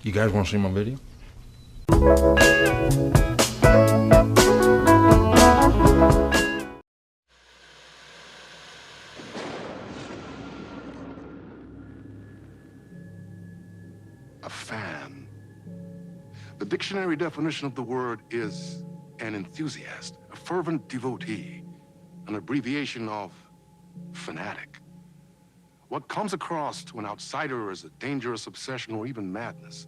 You guys want to see my video? A fan. The dictionary definition of the word is an enthusiast, a fervent devotee, an abbreviation of fanatic. What comes across to an outsider as a dangerous obsession or even madness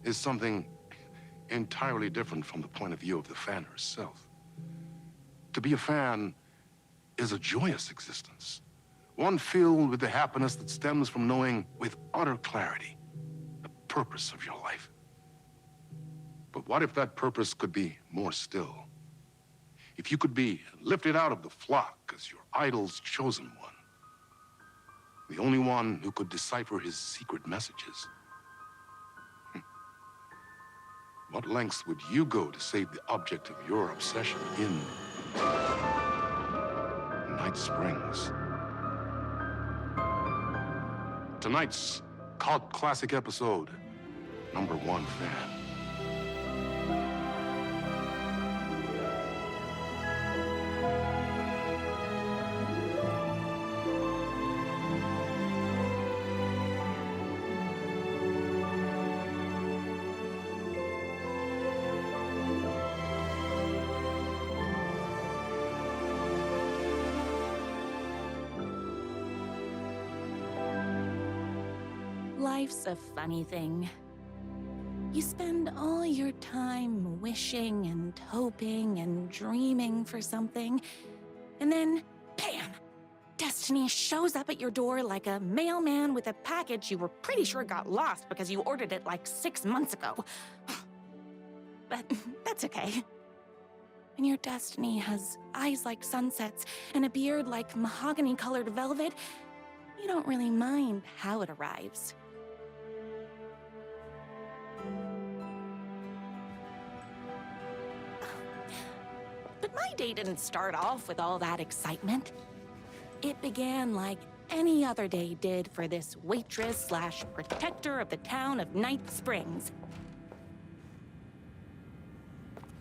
is something entirely different from the point of view of the fan herself. To be a fan is a joyous existence, one filled with the happiness that stems from knowing with utter clarity the purpose of your life. But what if that purpose could be more still? If you could be lifted out of the flock as your idol's chosen one, the only one who could decipher his secret messages. What lengths would you go to save the object of your obsession in Night Springs? Tonight's cult classic episode, number 1 fan. Life's a funny thing. You spend all your time wishing and hoping and dreaming for something, and then, bam! Destiny shows up at your door like a mailman with a package you were pretty sure got lost because you ordered it like 6 months ago. But that's okay. When your destiny has eyes like sunsets and a beard like mahogany-colored velvet, you don't really mind how it arrives. But my day didn't start off with all that excitement. It began like any other day did for this waitress/protector of the town of Night Springs.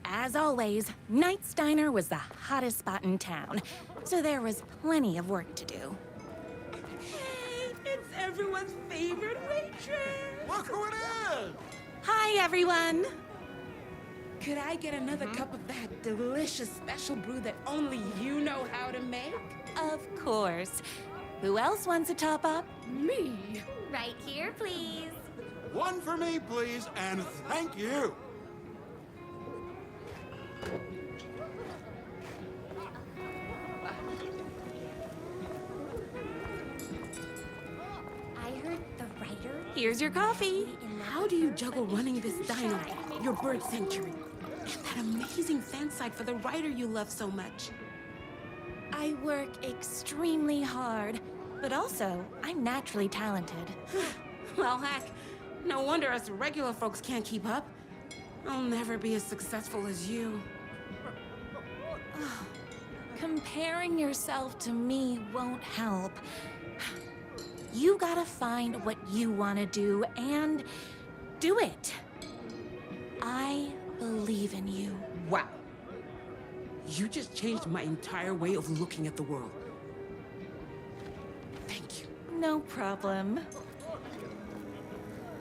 As always, Knight's Diner was the hottest spot in town, so there was plenty of work to do. Hey, it's everyone's favorite waitress! Look who it is! Hi, everyone! Could I get another cup of that delicious special brew that only you know how to make? Of course. Who else wants a top up? Me? Right here, please. One for me, please, and thank you. I heard the writer. Here's your coffee. How do you juggle running this diner, your bird sanctuary, and that amazing fan site for the writer you love so much? I work extremely hard, but also, I'm naturally talented. Well, heck, no wonder us regular folks can't keep up. I'll never be as successful as you. Comparing yourself to me won't help. You gotta find what you wanna do and do it. I believe in you. Wow. You just changed my entire way of looking at the world. Thank you. No problem.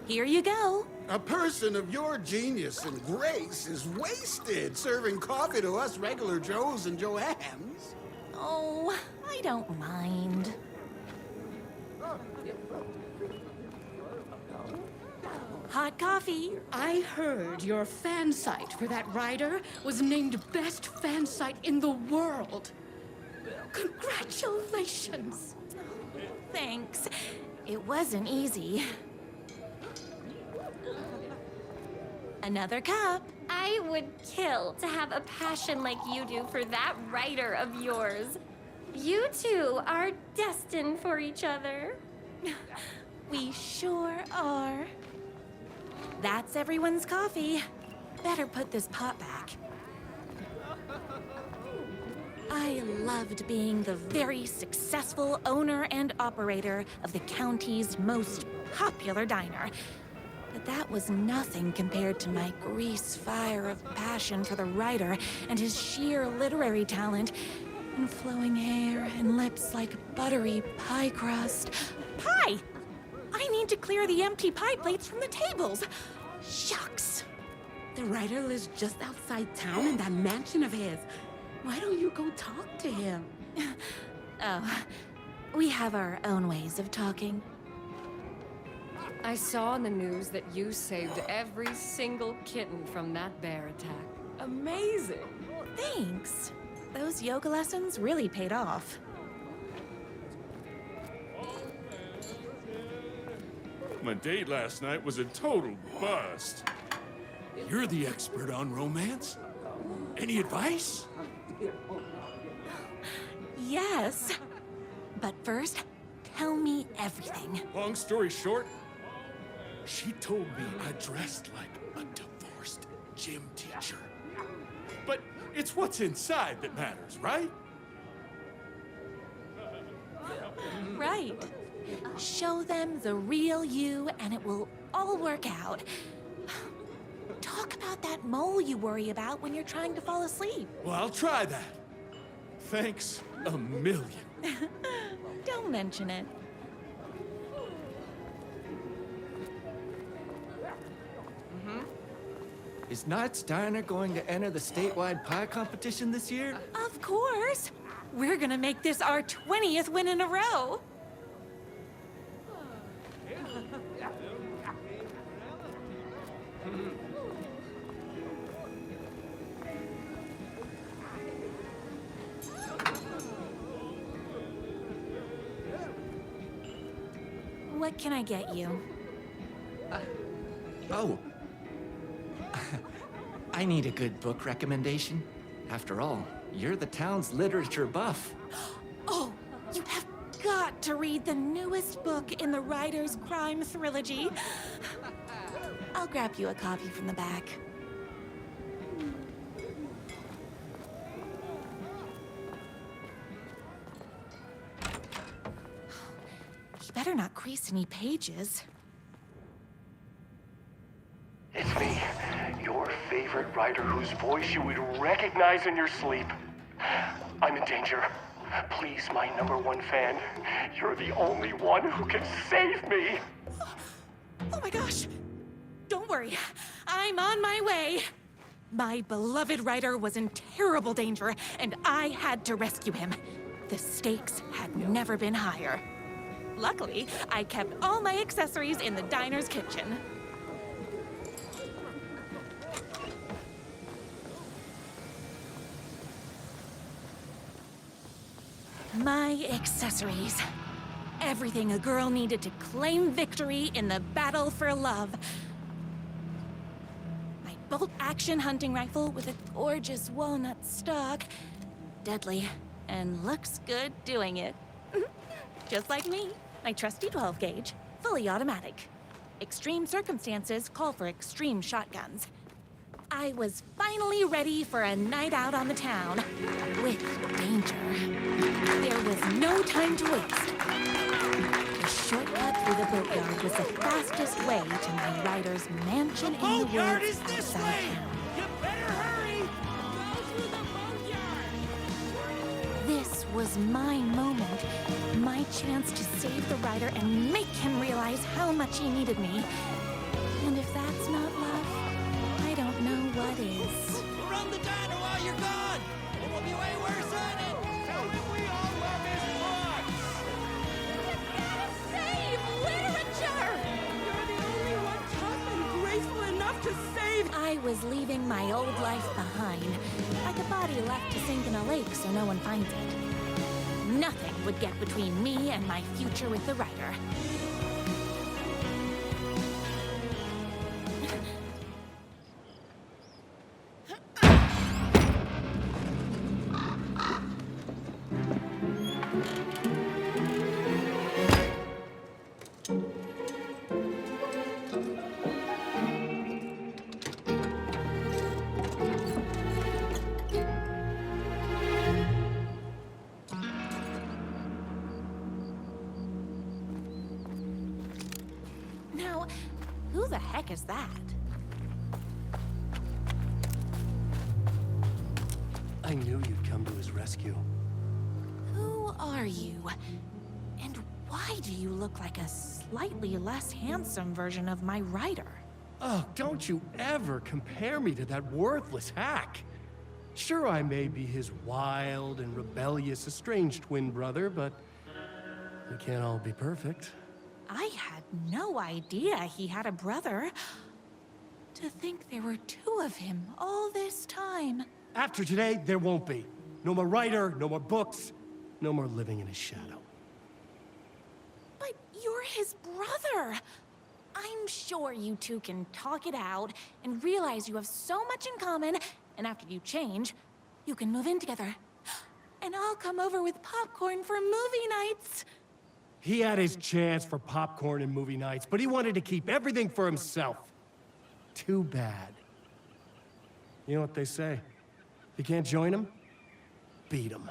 Here you go. A person of your genius and grace is wasted serving coffee to us regular Joes and Joannes. Oh, I don't mind. Hot coffee. I heard your fan site for that writer was named best fan site in the world. Congratulations. Thanks. It wasn't easy. Another cup. I would kill to have a passion like you do for that writer of yours. You two are destined for each other. We sure are. That's everyone's coffee. Better put this pot back. I loved being the very successful owner and operator of the county's most popular diner. But that was nothing compared to my grease fire of passion for the writer and his sheer literary talent, and flowing hair and lips like buttery pie crust. Pie! I need to clear the empty pie plates from the tables. Shucks. The writer lives just outside town in that mansion of his. Why don't you go talk to him? Oh, we have our own ways of talking. I saw in the news that you saved every single kitten from that bear attack. Amazing! Thanks. Those yoga lessons really paid off. My date last night was a total bust. You're the expert on romance. Any advice? Yes. But first, tell me everything. Long story short, she told me I dressed like a divorced gym teacher. But it's what's inside that matters, right? Right. Show them the real you and it will all work out. Talk about that mole you worry about when you're trying to fall asleep. Well, I'll try that. Thanks a million. Don't mention it. Is Knight's Diner going to enter the statewide pie competition this year? Of course. We're gonna make this our 20th win in a row. What can I get you? Oh. I need a good book recommendation. After all, you're the town's literature buff. Oh, you have got to read the newest book in the Writer's Crime Trilogy. I'll grab you a copy from the back. You better not crease any pages. It's me, your favorite writer whose voice you would recognize in your sleep. I'm in danger. Please, my #1 fan, you're the only one who can save me. Oh my gosh! Don't worry, I'm on my way. My beloved writer was in terrible danger, and I had to rescue him. The stakes had never been higher. Luckily, I kept all my accessories in the diner's kitchen. My accessories. Everything a girl needed to claim victory in the battle for love. My bolt-action hunting rifle with a gorgeous walnut stock. Deadly, and looks good doing it. Just like me. My trusty 12-gauge, fully automatic. Extreme circumstances call for extreme shotguns. I was finally ready for a night out on the town. With danger. There was no time to waste. The shortcut through the boatyard was the fastest way to my writer's mansion in the woods outside town. You better hurry! Go through the boatyard! This was my moment. My chance to save the writer and make him realize how much he needed me. And if that's not love, I don't know what is. We'll run the diner while you're gone! It will be way worse on it! Tell him we all love his books! Save literature! You're the only one tough and graceful enough to save. I was leaving my old life behind, like a body left to sink in a lake so no one finds it. Nothing would get between me and my future with the writer. heck is that? I knew you'd come to his rescue. Who are you? And why do you look like a slightly less handsome version of my writer? Oh, don't you ever compare me to that worthless hack. Sure, I may be his wild and rebellious estranged twin brother, but we can't all be perfect. I had no idea he had a brother. To think there were two of him all this time. After today, there won't be. No more writer, no more books, no more living in his shadow. But you're his brother. I'm sure you two can talk it out and realize you have so much in common, and after you change, you can move in together. And I'll come over with popcorn for movie nights. He had his chance for popcorn and movie nights, but he wanted to keep everything for himself. Too bad. You know what they say? You can't join him? Beat him.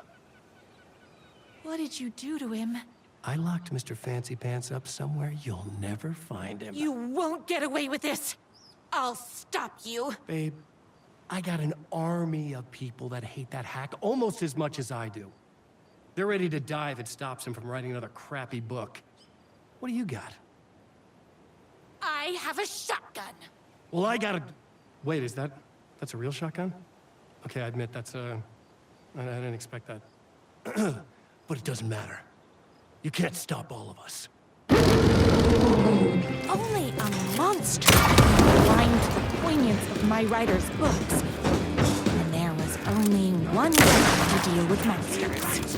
What did you do to him? I locked Mr. Fancy Pants up somewhere you'll never find him. You won't get away with this! I'll stop you! Babe, I got an army of people that hate that hack almost as much as I do. They're ready to die if it stops him from writing another crappy book. What do you got? I have a shotgun! Well, I got a... Wait, that's a real shotgun? Okay, I admit that's I didn't expect that. But it doesn't matter. You can't stop all of us. Only a monster can blind to the poignance of my writer's books. And there was only one way to deal with monsters.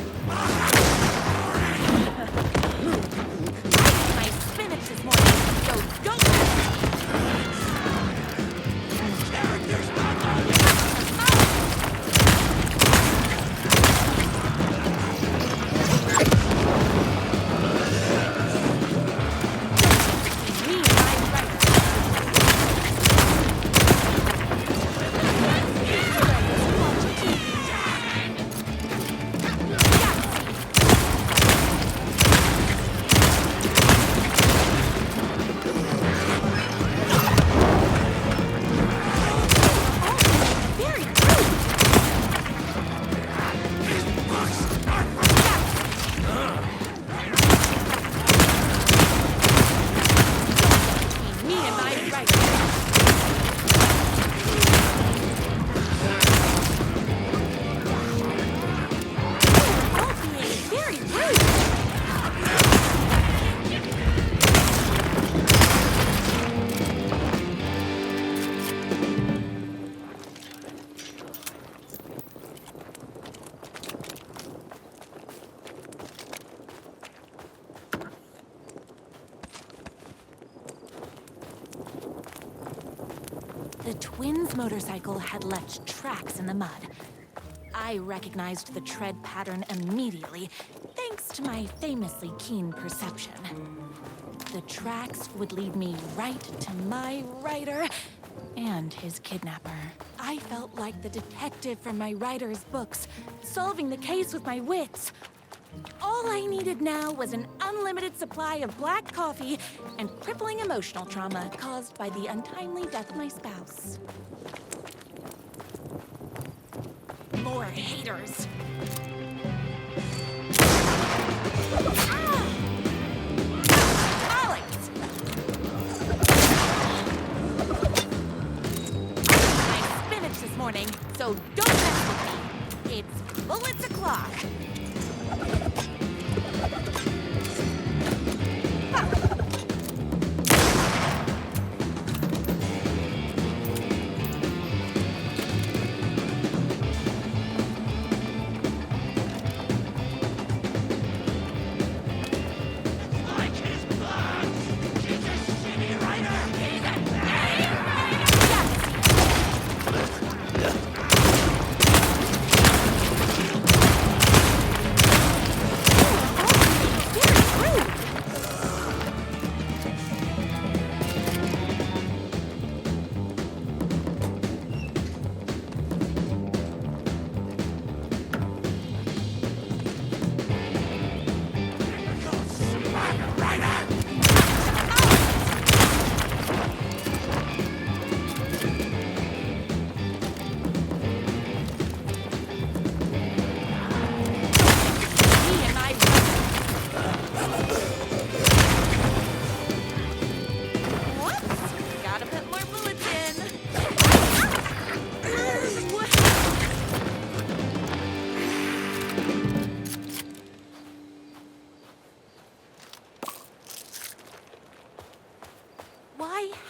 My spinach this morning, so don't The twins' motorcycle had left tracks in the mud. I recognized the tread pattern immediately, thanks to my famously keen perception. The tracks would lead me right to my writer and his kidnapper. I felt like the detective from my writer's books, solving the case with my wits. All I needed now was an unlimited supply of black coffee and crippling emotional trauma caused by the untimely death of my spouse. More haters. Ah! Alex! I spinach this morning, so don't mess with me. It's bullets o'clock.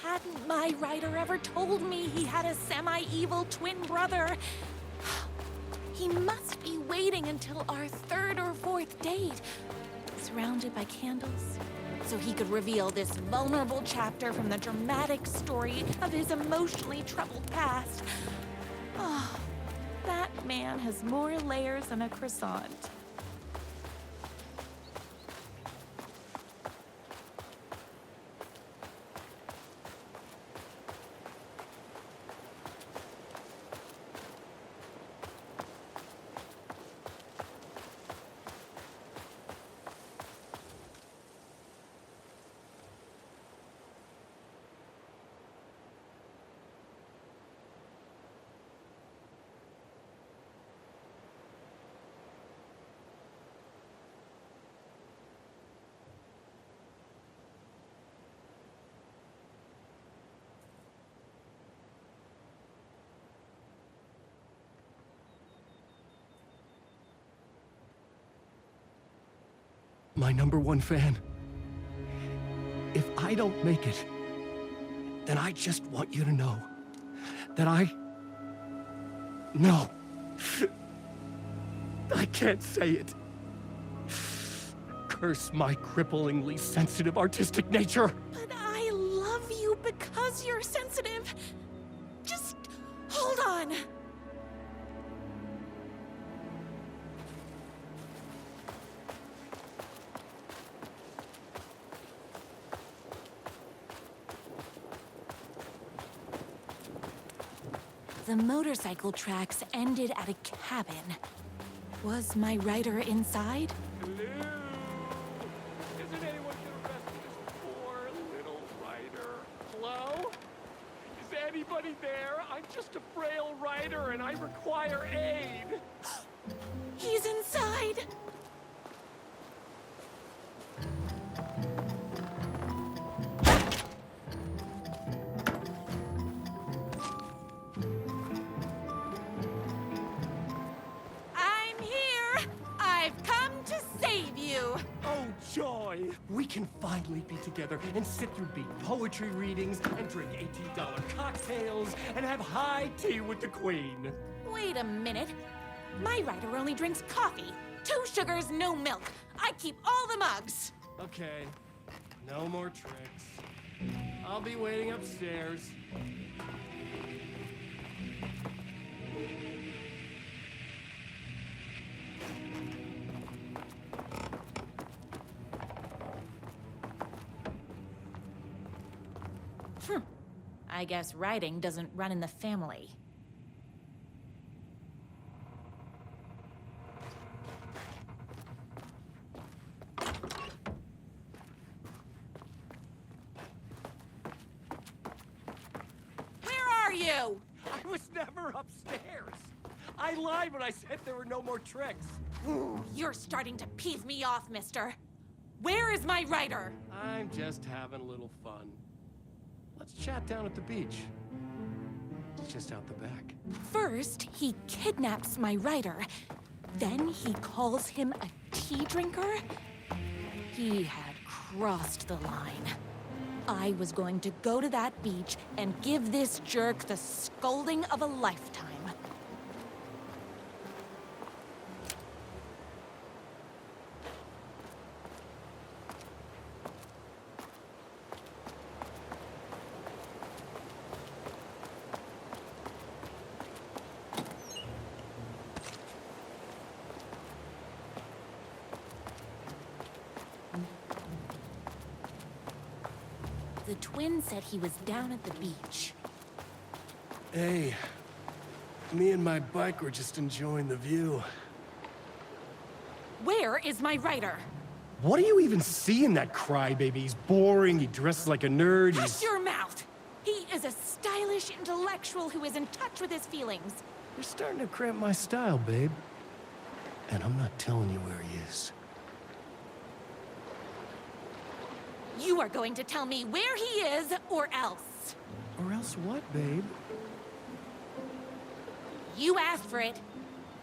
hadn't my writer ever told me he had a semi-evil twin brother? He must be waiting until our third or fourth date, surrounded by candles, so he could reveal this vulnerable chapter from the dramatic story of his emotionally troubled past. Oh, that man has more layers than a croissant. My #1 fan. If I don't make it, then I just want you to know that No. I can't say it. Curse my cripplingly sensitive artistic nature. But I love you because you're sensitive. Just hold on. The motorcycle tracks ended at a cabin. Was my writer inside? Hello? Isn't anyone gonna rescue this poor little writer? Hello? Is anybody there? I'm just a frail writer and I require aid. He's inside! I'm here! I've come to save you! Oh, joy! We can finally be together and sit through big poetry readings and drink $18 cocktails and have high tea with the Queen. Wait a minute. My writer only drinks coffee. 2 sugars, no milk. I keep all the mugs. Okay, no more tricks. I'll be waiting upstairs. I guess writing doesn't run in the family. Where are you? I was never upstairs. I lied when I said there were no more tricks. Ooh, you're starting to peeve me off, mister. Where is my writer? I'm just having a little fun. Let's chat down at the beach. It's just out the back. First, he kidnaps my writer. Then he calls him a tea drinker. He had crossed the line. I was going to go to that beach and give this jerk the scolding of a lifetime. The twin said he was down at the beach. Hey, me and my bike were just enjoying the view. Where is my writer? What do you even see in that crybaby? He's boring, he dresses like a nerd, Hush your mouth! He is a stylish intellectual who is in touch with his feelings. You're starting to cramp my style, babe. And I'm not telling you where he is. You are going to tell me where he is, or else. Or else what, babe? You asked for it.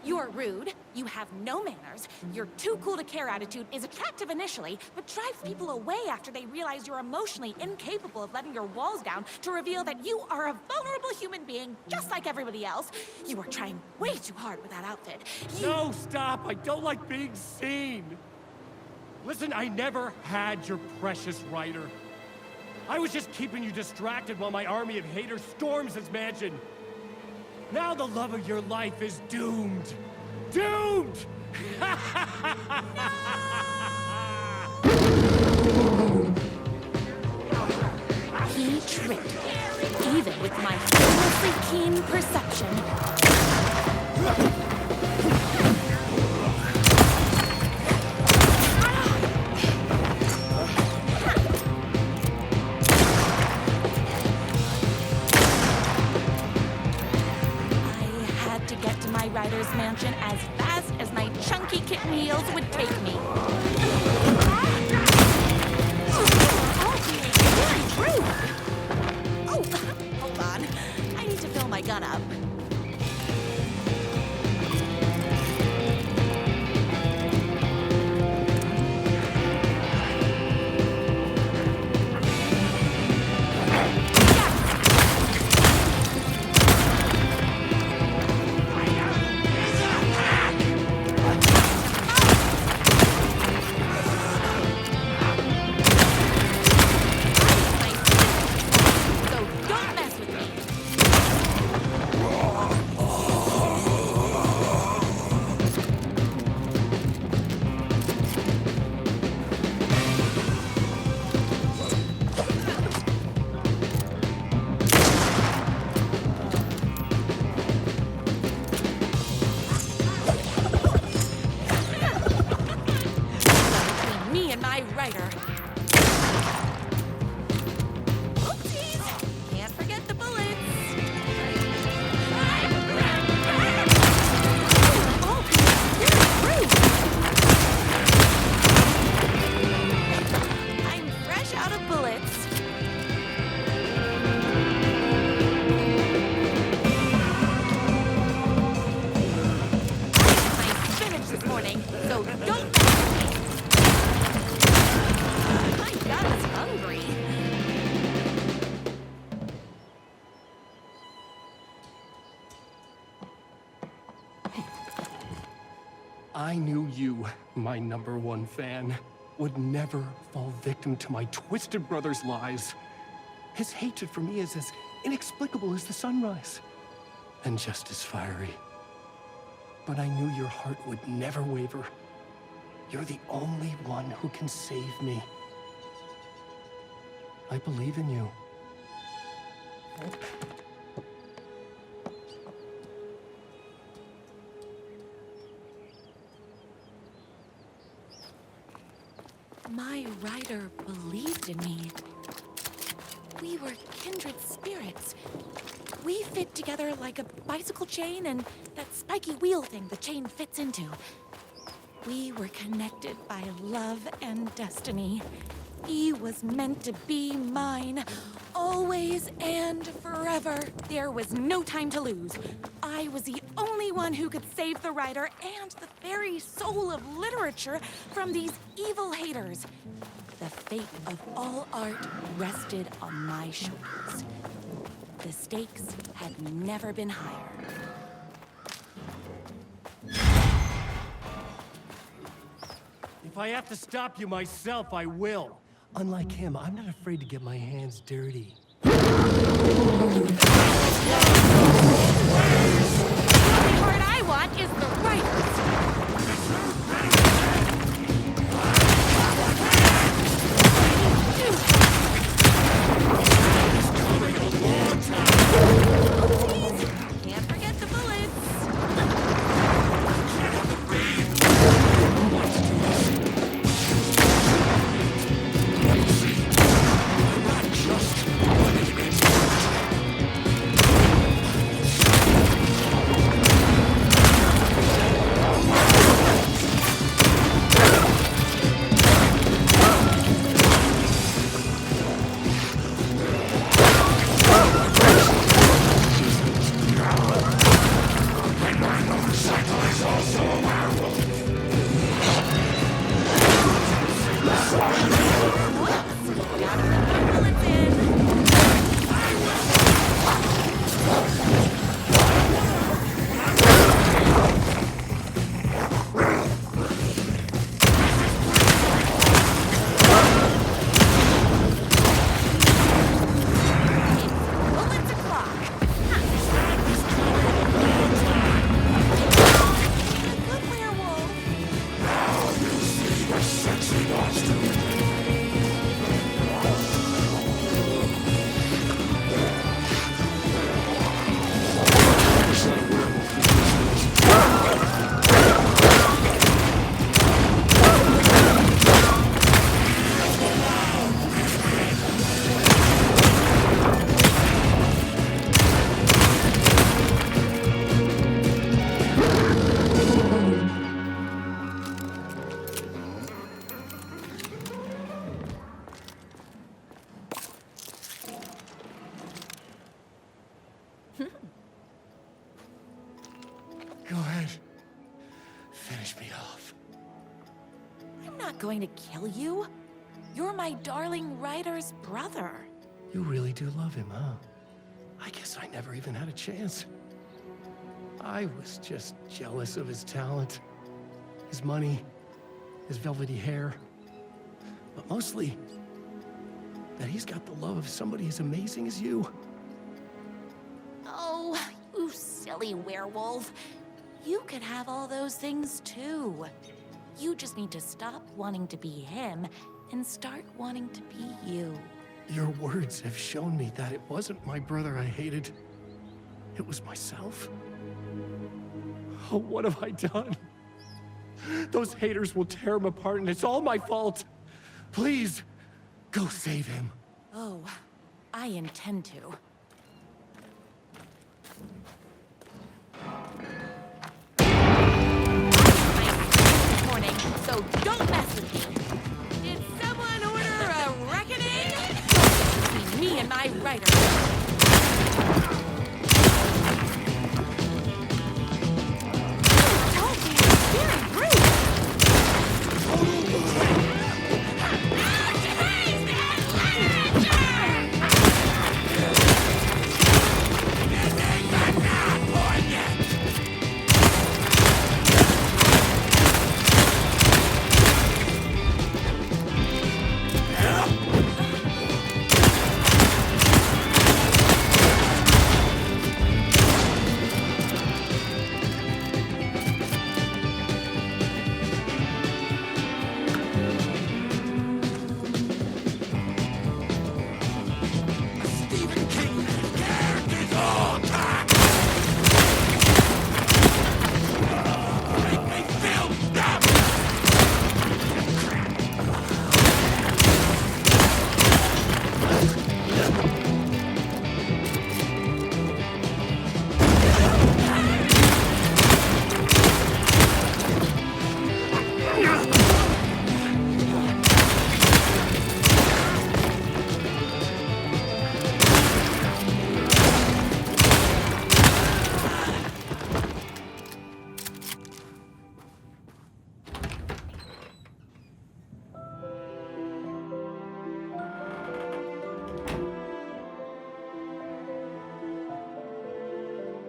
You're rude, you have no manners, your too cool to care attitude is attractive initially, but drives people away after they realize you're emotionally incapable of letting your walls down to reveal that you are a vulnerable human being just like everybody else. You are trying way too hard with that outfit. No, stop! I don't like being seen! Listen, I never had your precious Ryder. I was just keeping you distracted while my army of haters storms his mansion. Now the love of your life is doomed. Doomed! He tricked me, even with my famously keen perception. Ryder's mansion as fast as my chunky kitten heels would take me. Very rude. Oh, hold on. I need to fill my gun up. Ryder. Oopsies! Can't forget the bullets. Oh, you're rude. I'm fresh out of bullets. I ate my spinach this morning, so don't. Hungry. I knew you, my #1 fan, would never fall victim to my twisted brother's lies. His hatred for me is as inexplicable as the sunrise, and just as fiery. But I knew your heart would never waver. You're the only one who can save me. I believe in you. My Ryder believed in me. We were kindred spirits. We fit together like a bicycle chain and that spiky wheel thing the chain fits into. We were connected by love and destiny. He was meant to be mine, always and forever. There was no time to lose. I was the only one who could save the Ryder and the very soul of literature from these evil haters. The fate of all art rested on my shoulders. The stakes had never been higher. If I have to stop you myself, I will. Unlike him, I'm not afraid to get my hands dirty. The only part I want is the Ryders. Can't forget the bullets. not going to kill you. You're my darling writer's brother. You really do love him, huh? I guess I never even had a chance. I was just jealous of his talent, his money, his velvety hair. But mostly, that he's got the love of somebody as amazing as you. Oh, you silly werewolf. You could have all those things too. You just need to stop wanting to be him and start wanting to be you. Your words have shown me that it wasn't my brother I hated. It was myself. Oh, what have I done? Those haters will tear him apart, and it's all my fault. Please, go save him. Oh, I intend to. Morning, so don't mess with me. Did someone order a reckoning? Between me and my writer. Don't be very rude.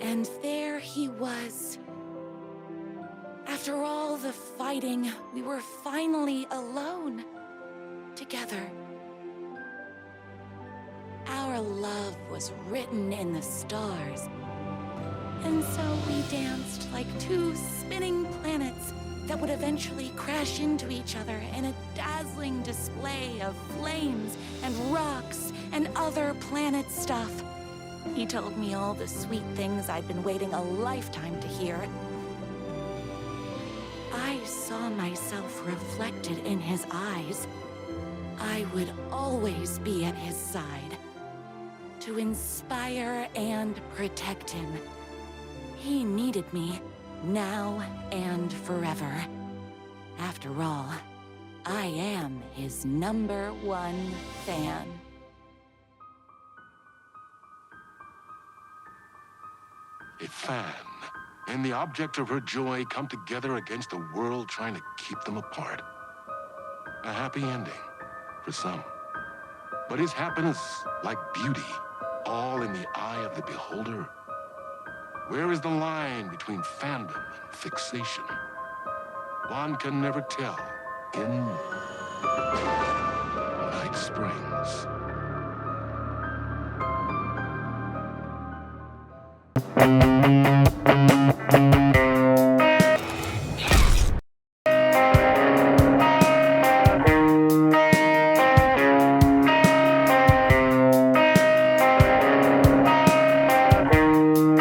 And there he was. After all the fighting, we were finally alone. Together. Our love was written in the stars. And so we danced like two spinning planets that would eventually crash into each other in a dazzling display of flames and rocks and other planet stuff. He told me all the sweet things I'd been waiting a lifetime to hear. I saw myself reflected in his eyes. I would always be at his side, to inspire and protect him. He needed me, now and forever. After all, I am his #1 fan. A fan and the object of her joy come together against a world trying to keep them apart. A happy ending for some. But is happiness, like beauty, all in the eye of the beholder? Where is the line between fandom and fixation? One can never tell in Night Springs.